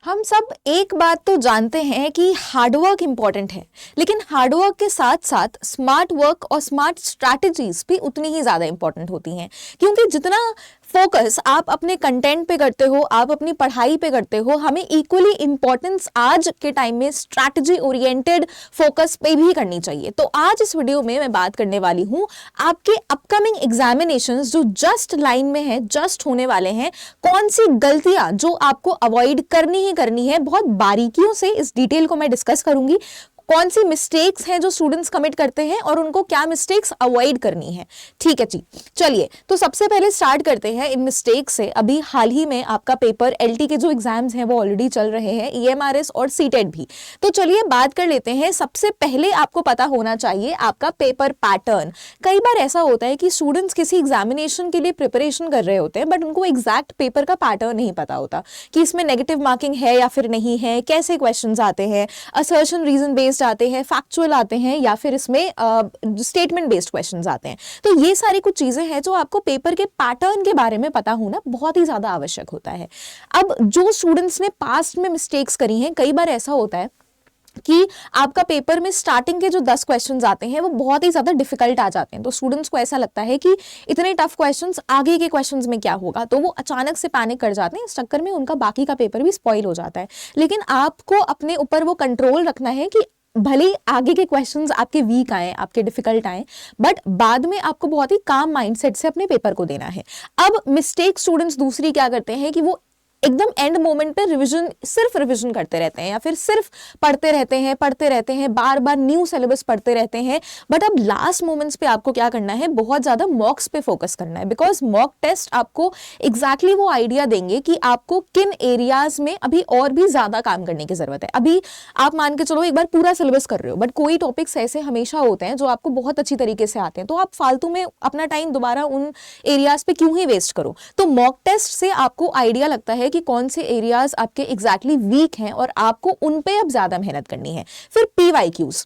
हम सब एक बात तो जानते हैं कि हार्डवर्क इंपॉर्टेंट है, लेकिन हार्डवर्क के साथ साथ स्मार्ट वर्क और स्मार्ट स्ट्रैटेजीज भी उतनी ही ज़्यादा इंपॉर्टेंट होती हैं। क्योंकि जितना फोकस आप अपने कंटेंट पे करते हो, आप अपनी पढ़ाई पे करते हो, हमें इक्वली इंपॉर्टेंस आज के टाइम में स्ट्रैटेजी ओरिएंटेड फोकस पे भी करनी चाहिए। तो आज इस वीडियो में मैं बात करने वाली हूँ आपके अपकमिंग एग्जामिनेशंस जो जस्ट लाइन में है, जस्ट होने वाले हैं, कौन सी गलतियां जो आपको अवॉइड करनी है, बहुत बारीकियों से इस डिटेल को मैं डिस्कस करूंगी। कौन सी मिस्टेक्स हैं जो स्टूडेंट्स कमिट करते हैं और उनको क्या मिस्टेक्स अवॉइड करनी है। ठीक है जी, चलिए तो सबसे पहले स्टार्ट करते हैं इन मिस्टेक से। अभी हाल ही में आपका पेपर एलटी के जो एग्जाम्स हैं वो ऑलरेडी चल रहे हैं, ईएमआरएस और सीटेट भी। तो चलिए बात कर लेते हैं। सबसे पहले आपको पता होना चाहिए आपका पेपर पैटर्न। कई बार ऐसा होता है कि स्टूडेंट्स किसी एग्जामिनेशन के लिए प्रिपरेशन कर रहे होते हैं बट उनको एग्जैक्ट पेपर का पैटर्न नहीं पता होता कि इसमें नेगेटिव मार्किंग है या फिर नहीं है, कैसे क्वेश्चंस आते हैं, असर्शन रीजन बेस्ड आते हैं, फैक्चुअल आते हैं या फिर इसमें स्टेटमेंट बेस्ड क्वेश्चंस आते हैं। तो ये सारी कुछ चीजें हैं जो आपको पेपर के पैटर्न के बारे में पता होना बहुत ही ज्यादा आवश्यक होता है। अब जो स्टूडेंट्स ने पास्ट में मिस्टेक्स करी हैं, कई बार ऐसा होता है कि आपका पेपर में स्टार्टिंग के जो 10 क्वेश्चंस आते हैं वो बहुत ही ज्यादा डिफिकल्ट आ जाते हैं। तो स्टूडेंट्स को ऐसा लगता है कि इतने टफ क्वेश्चंस, आगे के क्वेश्चंस में क्या होगा, तो वो अचानक से पैनिक कर जाते हैं। इस चक्कर में उनका बाकी का पेपर भी स्पॉइल हो जाता है। लेकिन आपको अपने ऊपर वो कंट्रोल रखना है कि भले आगे के क्वेश्चंस आपके वीक आए, आपके डिफिकल्ट आए, बट बाद में आपको बहुत ही काम माइंडसेट से अपने पेपर को देना है। अब मिस्टेक स्टूडेंट्स दूसरी क्या करते हैं कि वो एकदम एंड मोमेंट पे सिर्फ रिवीजन करते रहते हैं या फिर सिर्फ पढ़ते रहते हैं, बार बार न्यू सिलेबस पढ़ते रहते हैं। बट अब लास्ट मोमेंट्स पे आपको क्या करना है, बहुत ज्यादा मॉक्स पे फोकस करना है। बिकॉज मॉक टेस्ट आपको एग्जैक्टली वो आइडिया देंगे कि आपको किन एरियाज में अभी और भी ज्यादा काम करने की जरूरत है। अभी आप मान के चलो एक बार पूरा सिलेबस कर रहे हो, बट कोई टॉपिक्स ऐसे हमेशा होते हैं जो आपको बहुत अच्छी तरीके से आते हैं, तो आप फालतू में अपना टाइम दोबारा उन एरियाज पे क्यों ही वेस्ट करो। तो मॉक टेस्ट से आपको आइडिया लगता है कि कौन से एरियाज आपके एग्जैक्टली वीक हैं और आपको उन पे अब ज्यादा मेहनत करनी है। फिर पीवाईक्यूज।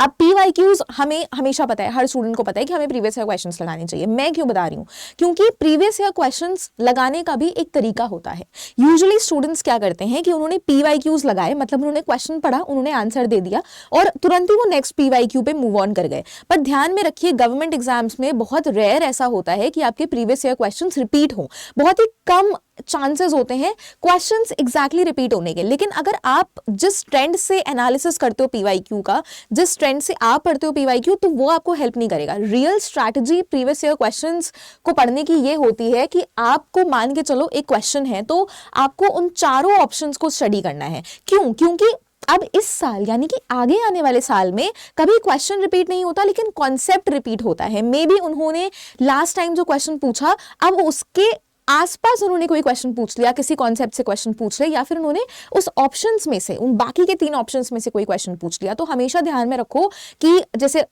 अब पीवाईक्यूज हमें हमेशा पता है, हर स्टूडेंट को पता है कि हमें प्रीवियस ईयर क्वेश्चंस लगाने चाहिए। मैं क्यों बता रही हूं, क्योंकि प्रीवियस ईयर क्वेश्चंस लगाने का भी एक तरीका होता है। यूजुअली स्टूडेंट्स क्या करते हैं कि उन्होंने पीवाईक्यूज लगाए, मतलब उन्होंने क्वेश्चन पढ़ा, उन्होंने आंसर दे दिया और तुरंत ही वो नेक्स्ट पीवाईक्यू पे मूव ऑन कर गए। पर ध्यान में रखिए, गवर्नमेंट एग्जाम्स में बहुत रेयर ऐसा होता है कि आपके प्रीवियस ईयर क्वेश्चंस रिपीट हो। बहुत ही कम चांसेस होते हैं क्वेश्चंस एग्जैक्टली रिपीट होने के। लेकिन अगर आप जिस ट्रेंड से एनालिसिस करते हो पीवाईक्यू का, जिस ट्रेंड से आप पढ़ते हो पीवाईक्यू, तो वो आपको हेल्प नहीं करेगा। Real strategy previous year questions को पढ़ने की ये होती है कि आपको मान के चलो एक क्वेश्चन है तो आपको उन चारों ऑप्शंस को स्टडी करना है। क्योंकि अब इस साल यानी कि आगे आने वाले साल में कभी क्वेश्चन रिपीट नहीं होता, लेकिन कॉन्सेप्ट रिपीट होता है। मे बी उन्होंने लास्ट टाइम जो क्वेश्चन पूछा, अब उसके आसपास उन्होंने कोई क्वेश्चन पूछ लिया, किसी कॉन्सेप्ट से क्वेश्चन पूछ लिया, या फिर उन्होंने उस ऑप्शंस में से, उन बाकी के 3 ऑप्शंस में से कोई क्वेश्चन पूछ लिया। तो हमेशा ध्यान में रखो कि जैसे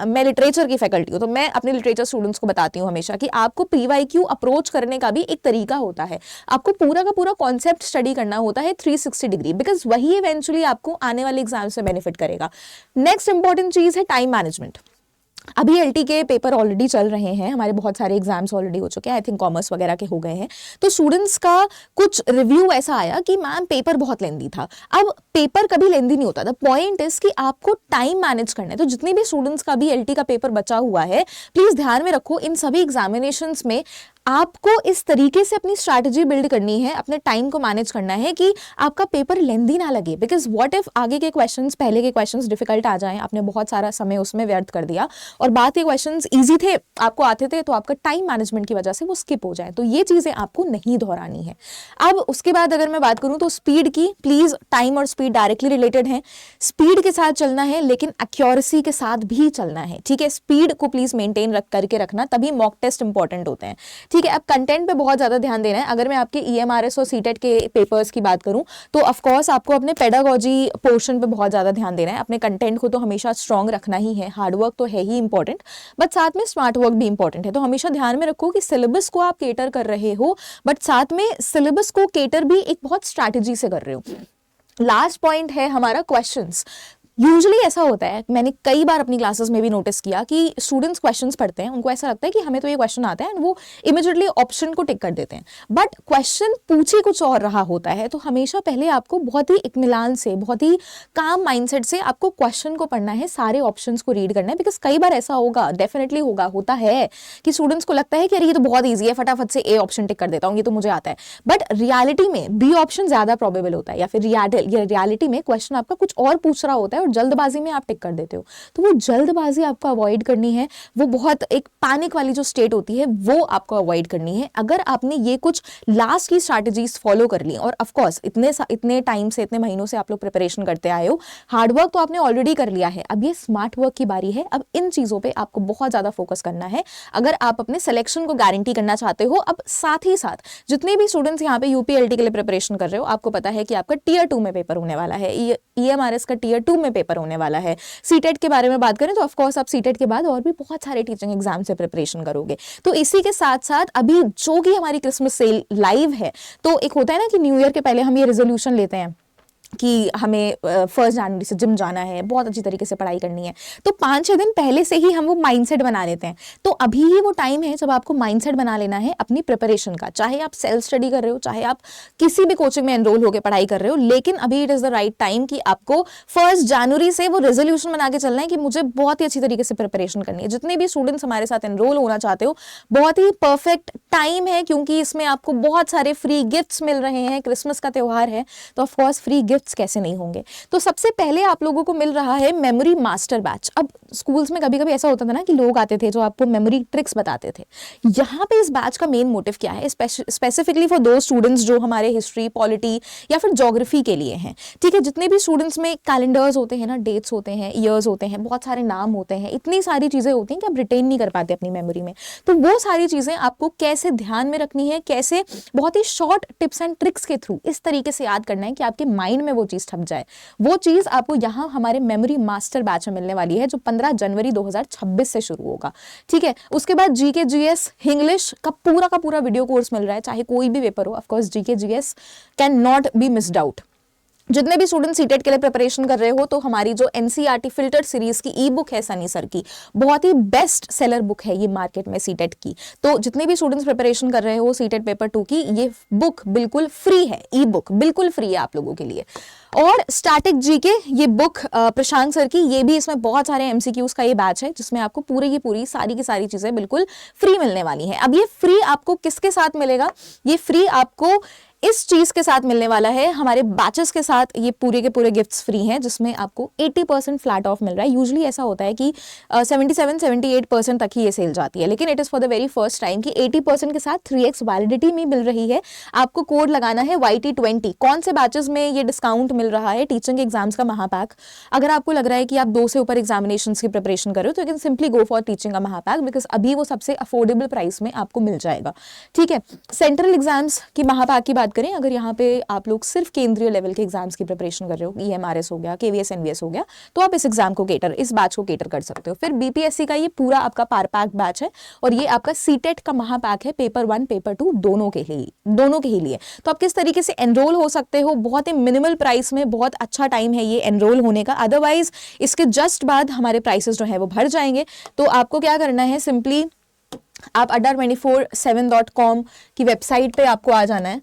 मैं लिटरेचर की फैकल्टी हूं, तो मैं अपने लिटरेचर स्टूडेंट्स को बताती हूँ हमेशा कि आपको पीवाईक्यू अप्रोच करने का भी एक तरीका होता है। आपको पूरा का पूरा कॉन्सेप्ट स्टडी करना होता है 360 डिग्री, बिकॉज वही इवेंचुअली आपको आने वाले एग्जाम से बेनिफिट करेगा। नेक्स्ट इंपॉर्टेंट चीज है टाइम मैनेजमेंट। अभी एलटी के पेपर ऑलरेडी चल रहे हैं, हमारे बहुत सारे एग्जाम्स ऑलरेडी हो चुके हैं, आई थिंक कॉमर्स वगैरह के हो गए हैं। तो स्टूडेंट्स का कुछ रिव्यू ऐसा आया कि मैम पेपर बहुत लेंदी था। अब पेपर कभी लेंदी नहीं होता। द पॉइंट इज कि आपको टाइम मैनेज करना है। तो जितने भी स्टूडेंट्स का भी एलटी का पेपर बचा हुआ है, प्लीज ध्यान में रखो, इन सभी एग्जामिनेशंस में आपको इस तरीके से अपनी स्ट्रैटेजी बिल्ड करनी है, अपने टाइम को मैनेज करना है कि आपका पेपर लेंदी ना लगे। बिकॉज व्हाट इफ आगे के क्वेश्चंस, पहले के क्वेश्चंस डिफिकल्ट आ जाएं, आपने बहुत सारा समय उसमें व्यर्थ कर दिया, और बाद के क्वेश्चंस इजी थे, आपको आते थे, तो आपका टाइम मैनेजमेंट की वजह से वो स्किप हो जाए। तो ये चीजें आपको नहीं दोहरानी है। अब उसके बाद अगर मैं बात करूं तो स्पीड की, प्लीज टाइम और स्पीड डायरेक्टली रिलेटेड है। स्पीड के साथ चलना है लेकिन एक्यूरेसी के साथ भी चलना है। ठीक है, स्पीड को प्लीज मेंटेन करके रखना, तभी मॉक टेस्ट इंपॉर्टेंट होते हैं। ठीक है, अब कंटेंट पे बहुत ज्यादा ध्यान देना है। अगर मैं आपके ईएमआरएस और सीटेट के पेपर्स की बात करूं तो ऑफ कोर्स आपको अपने पेडागोजी पोर्शन पे बहुत ज्यादा ध्यान देना है। अपने कंटेंट को तो हमेशा स्ट्रांग रखना ही है, हार्डवर्क तो है ही इंपॉर्टेंट, बट साथ में स्मार्ट वर्क भी इंपॉर्टेंट है। तो हमेशा ध्यान में रखो कि सिलेबस को आप केटर कर रहे हो, बट साथ में सिलेबस को केटर भी एक बहुत स्ट्रैटेजी से कर रहे हो। लास्ट पॉइंट है हमारा क्वेश्चंस। यूजुअली ऐसा होता है, मैंने कई बार अपनी क्लासेस में भी नोटिस किया कि स्टूडेंट्स क्वेश्चंस पढ़ते हैं, उनको ऐसा लगता है कि हमें तो ये क्वेश्चन आता है एंड वो इमीडिएटली ऑप्शन को टिक कर देते हैं, बट क्वेश्चन पूछे कुछ और रहा होता है। तो हमेशा पहले आपको बहुत ही इत्मीनान से, बहुत ही काम माइंडसेट से आपको क्वेश्चन को पढ़ना है, सारे ऑप्शंस को रीड करना है, बिकॉज कई बार ऐसा होगा, डेफिनेटली होता है कि स्टूडेंट्स को लगता है कि अरे ये तो बहुत ईजी है, फटाफट से ए ऑप्शन टिक कर देता हूँ, ये तो मुझे आता है, बट रियलिटी में बी ऑप्शन ज्यादा प्रोबेबल होता है, या फिर रियलिटी में क्वेश्चन आपका कुछ और पूछ रहा होता है और जल्दबाजी में आप टिक कर देते हो। तो वो जल्दबाजी आपको अवॉइड करनी है, वो बहुत एक पैनिक वाली जो स्टेट होती है वो आपको अवॉइड करनी है। अगर आपने ये कुछ लास्ट की स्ट्रैटेजीज फॉलो कर ली, और ऑफ कोर्स इतने टाइम से, इतने महीनों से आप लोग प्रिपरेशन करते आए हो, हार्डवर्क तो आपने ऑलरेडी कर लिया है, अब ये स्मार्ट वर्क की बारी है। अब इन चीजों पे आपको बहुत ज्यादा फोकस करना है अगर आप अपने सिलेक्शन को गारंटी करना चाहते हो। अब साथ ही साथ जितने भी स्टूडेंट्स यहाँ पे यूपीएलटी के लिए प्रिपरेशन कर रहे हो, आपको पता है कि आपका टीयर 2 में पेपर होने वाला है, ईएमआरएस का टीयर 2 में पेपर होने वाला है। सीटेट के बारे में बात करें तो ऑफ कोर्स आप सीटेट के बाद और भी बहुत सारे टीचिंग एग्जाम से प्रिपरेशन करोगे। तो इसी के साथ साथ अभी जो कि हमारी क्रिसमस सेल लाइव है, तो एक होता है ना कि न्यू ईयर के पहले हम ये रेजोल्यूशन लेते हैं कि हमें 1 जनवरी से जिम जाना है, बहुत अच्छी तरीके से पढ़ाई करनी है, तो 5-6 दिन पहले से ही हम वो माइंडसेट बना लेते हैं। तो अभी ही वो टाइम है जब आपको माइंडसेट बना लेना है अपनी प्रिपरेशन का, चाहे आप सेल्फ स्टडी कर रहे हो, चाहे आप किसी भी कोचिंग में एनरोल होकर पढ़ाई कर रहे हो, लेकिन अभी it is the right time कि आपको 1 जनवरी से वो रेजोल्यूशन बना के चलना है कि मुझे बहुत ही अच्छी तरीके से प्रिपरेशन करनी है। जितने भी स्टूडेंट्स हमारे साथ एनरोल होना चाहते हो, बहुत ही परफेक्ट टाइम है, क्योंकि इसमें आपको बहुत सारे फ्री गिफ्ट्स मिल रहे हैं। क्रिसमस का त्यौहार है तो ऑफकोर्स फ्री गिफ्ट्स कैसे नहीं होंगे। तो सबसे पहले आप लोगों को मिल रहा है मेमोरी मास्टर बैच। अब स्कूल्स में कभी कभी ऐसा होता था ना कि लोग आते थे जो आपको मेमोरी ट्रिक्स बताते थे। यहाँ पे इस बैच का मेन मोटिव क्या है, स्पेसिफिकली फॉर दो स्टूडेंट्स जो हमारे हिस्ट्री, पॉलिटी या फिर ज्योग्राफी के लिए हैं, ठीक है। जितने भी स्टूडेंट्स में कैलेंडर्स होते हैं ना, डेट्स होते हैं, ईयर्स होते हैं, बहुत सारे नाम होते हैं, इतनी सारी चीजें होती हैं कि आप रिटेन नहीं कर पाते अपनी मेमोरी में। तो वो सारी चीजें आपको कैसे ध्यान में रखनी है, कैसे बहुत ही शॉर्ट टिप्स एंड ट्रिक्स के थ्रू इस तरीके से याद करना है कि आपके माइंड में वो चीज छप जाए, वो चीज आपको यहाँ हमारे मेमोरी मास्टर बैच में मिलने वाली है, जो 15 जनवरी 2026 से शुरू होगा, ठीक है। उसके बाद जीके जीएस इंग्लिश का पूरा वीडियो कोर्स मिल रहा है, चाहे कोई भी पेपर हो। Of course GK GS can not be missed out. जितने भी स्टूडेंट सीटेट के लिए प्रिपरेशन कर रहे हो, तो हमारी जो एनसीईआरटी फिल्टर्ड सीरीज की ई बुक है सनी सर की, बहुत ही बेस्ट सेलर बुक है ये मार्केट में सीटेट की। तो जितने भी स्टूडेंट्स प्रिपरेशन कर रहे हो सीटेट पेपर 2 की, ये बुक बिल्कुल फ्री है, ई बुक बिल्कुल फ्री है आप लोगों के लिए। और स्टैटिक जीके ये बुक प्रशांत सर की, ये भी इसमें बहुत सारे एमसीक्यूज का ये बैच है, जिसमें आपको पूरी की पूरी सारी की सारी चीजें बिल्कुल फ्री मिलने वाली हैं। अब ये फ्री आपको किसके साथ मिलेगा, ये फ्री आपको इस चीज के साथ मिलने वाला है, हमारे बैचेस के साथ ये पूरे के पूरे गिफ्ट्स फ्री हैं, जिसमें आपको 80% फ्लैट ऑफ मिल रहा है। यूजुअली ऐसा होता है कि 77-78% तक ही ये सेल जाती है, लेकिन it is for the very first time कि 80% के साथ 3x वैलिडिटी में मिल रही है। आपको कोड लगाना है YT20। कौन से बैचेस में ये डिस्काउंट मिल रहा है, टीचिंग एग्जाम्स का महापैक। अगर आपको लग रहा है कि आप 2 से ऊपर एग्जामिनेशन की प्रिपरेशन कर रहे हो, तो you can simply go for teaching का महापैक, बिकॉज अभी वो सबसे अफोर्डेबल प्राइस में आपको मिल जाएगा, ठीक है। सेंट्रल एग्जाम्स की महापैक की बात करें, अगर यहाँ पे आप लोग सिर्फ केंद्रीय लेवल के एग्जाम्स की प्रिपरेशन कर रहे हो, ईएमआरएस हो गया, केवीएस एनवीएस हो गया, तो आप इस एग्जाम को इस बैच को केटर कर सकते हो। फिर बीपीएससी का ये पूरा आपका पार पैक बैच है, और ये आपका सीटेट का महापैक है, पेपर 1 पेपर 2 दोनों के ही लिए। तो आप किस तरीके से एनरोल हो सकते हो, बहुत ही मिनिमल प्राइस में, बहुत अच्छा टाइम है ये एनरोल होने का। अदरवाइज इसके जस्ट बाद हमारे प्राइसेस जो है वो बढ़ जाएंगे। तो आपको क्या करना है, सिंपली आप adda247.com की वेबसाइट पे आपको आ जाना है,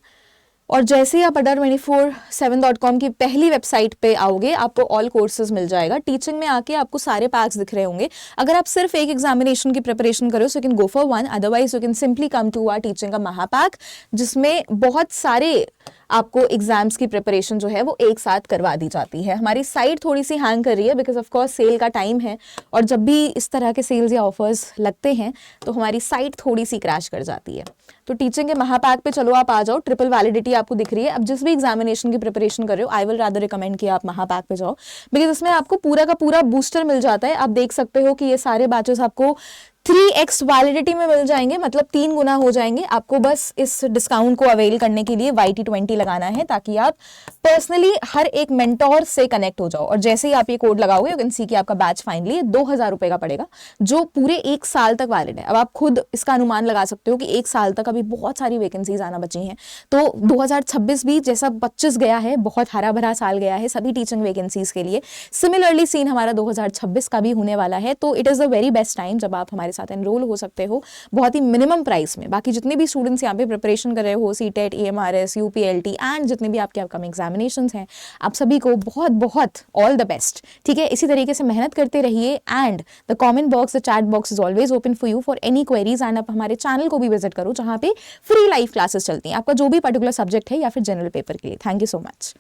और जैसे ही आप adda247.com की पहली वेबसाइट पे आओगे, आपको ऑल कोर्सेज मिल जाएगा। टीचिंग में आके आपको सारे पैक्स दिख रहे होंगे। अगर आप सिर्फ एक एग्जामिनेशन की प्रिपरेशन करो, so you can go for 1, otherwise you can simply come to our teaching का महापैक, जिसमें बहुत सारे आपको एग्जाम्स की प्रिपरेशन जो है वो एक साथ करवा दी जाती है। हमारी साइट थोड़ी सी हैंग कर रही है, बिकॉज ऑफ कोर्स सेल का टाइम है, और जब भी इस तरह के सेल्स या ऑफर्स लगते हैं तो हमारी साइट थोड़ी सी क्रैश कर जाती है। तो टीचिंग के महापैक पे चलो आप आ जाओ, ट्रिपल वैलिडिटी आपको दिख रही है। अब जिस भी एग्जामिनेशन की प्रिपरेशन कर रहे हो, आई विल रादर रिकमेंड कि आप महापैक पे जाओ, बिकॉज इसमें आपको पूरा का पूरा बूस्टर मिल जाता है। आप देख सकते हो कि ये सारे बैचेस आपको 3x वैलिडिटी में मिल जाएंगे, मतलब 3 गुना हो जाएंगे। आपको बस इस डिस्काउंट को अवेल करने के लिए YT20 लगाना है ताकि आप पर्सनली हर एक मेंटोर से कनेक्ट हो जाओ। और जैसे ही आप ये कोड लगाओगे यू कैन सी कि आपका बैच फाइनली 2000 रुपए का पड़ेगा, जो पूरे 1 साल तक वैलिड है। अब आप खुद इसका अनुमान लगा सकते हो कि 1 साल तक अभी बहुत सारी वैकेंसीज आना बची हैं। तो 2026 भी जैसा 25 गया है, बहुत हरा भरा साल गया है सभी टीचिंग वैकेंसीज के लिए, सिमिलरली सीन हमारा 2026 का भी होने वाला है। तो it is the very best time जब आप हमारे साथ एनरोल हो सकते हो बहुत ही मिनिमम प्राइस में। बाकी जितने भी स्टूडेंट्स यहाँ पे प्रिपरेशन कर रहे हो, CTET, AMRS, UPLT एंड जितने भी आपके अपकमिंग एग्जामिनेशंस हैं, आप सभी को बहुत बहुत ऑल द बेस्ट। ठीक है, इसी तरीके से मेहनत करते रहिए and the comment box, the chat box is always open for you for any queries. And आप हमारे चैनल को भी विजिट करो जहाँ पे फ्री लाइव क्लासेस चलती हैं आपका जो भी पर्टिकुलर सब्जेक्ट है या फिर जनरल पेपर के लिए। Thank you so much.